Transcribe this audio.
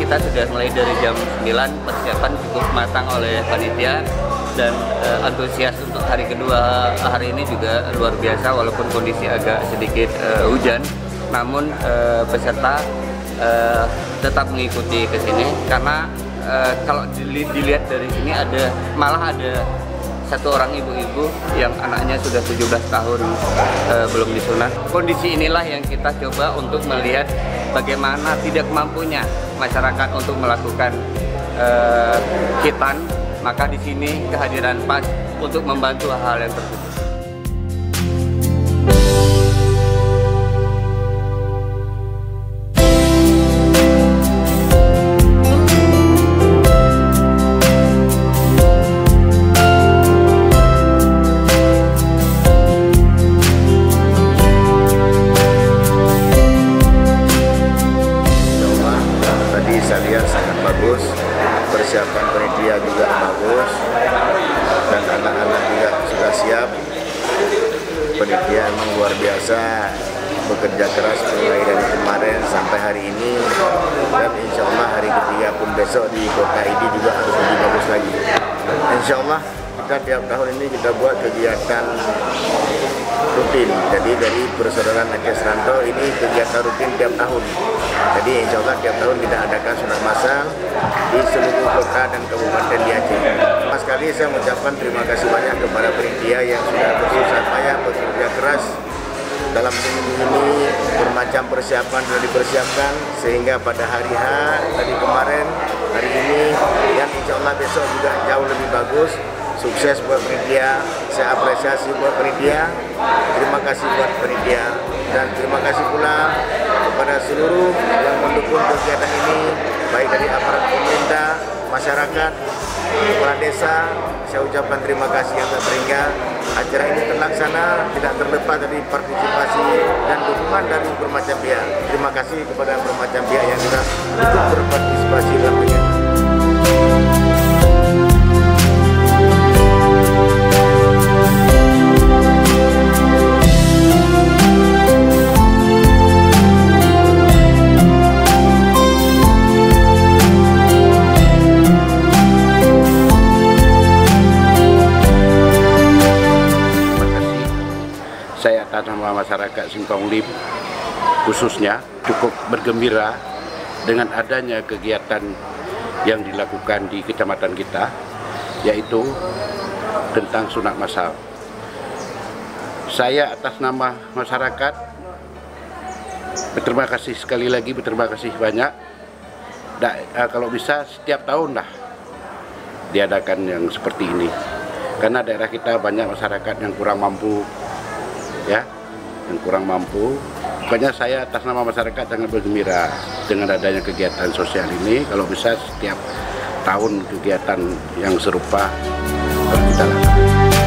Kita sudah mulai dari jam 9, persiapan cukup matang oleh panitia dan antusias untuk hari kedua hari ini juga luar biasa walaupun kondisi agak sedikit hujan, namun peserta tetap mengikuti ke sini karena kalau dilihat dari sini malah ada satu orang ibu-ibu yang anaknya sudah 17 tahun belum disunat. Kondisi inilah yang kita coba untuk melihat bagaimana tidak mampunya masyarakat untuk melakukan khitan, maka di sini kehadiran PAS untuk membantu hal-hal yang tersebut. Saya lihat sangat bagus, persiapan panitia juga bagus, dan anak-anak juga sudah siap. Panitia emang luar biasa, bekerja keras mulai dari kemarin sampai hari ini, dan insya Allah hari ketiga pun besok di kota ini juga harus lebih bagus lagi. Insya Allah kita tiap tahun ini kita buat kegiatan rutin. Jadi dari Persaudaraan Aceh Srantau ini kegiatan rutin tiap tahun. Jadi insya Allah tiap tahun kita adakan sunat massal di seluruh kota dan kabupaten di Aceh. Mas sekali saya mengucapkan terima kasih banyak kepada panitia yang sudah bersusah payah bekerja keras. Dalam seminggu ini bermacam persiapan sudah dipersiapkan sehingga pada hari H tadi kemarin, hari ini, dan insya Allah besok juga jauh lebih bagus. Sukses buat panitia, saya apresiasi buat panitia, terima kasih buat panitia, dan terima kasih pula kepada seluruh yang mendukung kegiatan ini, baik dari aparat pemerintah, masyarakat, kepala desa. Saya ucapkan terima kasih yang tak terhingga acara ini terlaksana tidak terlepas dari partisipasi dan dukungan dari bermacam pihak. Terima kasih kepada bermacam pihak yang sudah ikut berpartisipasi dalam kegiatan. Saya atas nama masyarakat Singkong Lim khususnya cukup bergembira dengan adanya kegiatan yang dilakukan di kecamatan kita, yaitu tentang sunat massal. Saya atas nama masyarakat berterima kasih sekali lagi, berterima kasih banyak. Kalau bisa setiap tahun lah diadakan yang seperti ini, karena daerah kita banyak masyarakat yang kurang mampu, ya, yang kurang mampu. Pokoknya saya atas nama masyarakat sangat bergembira dengan adanya kegiatan sosial ini. Kalau bisa setiap tahun kegiatan yang serupa kita lakukan.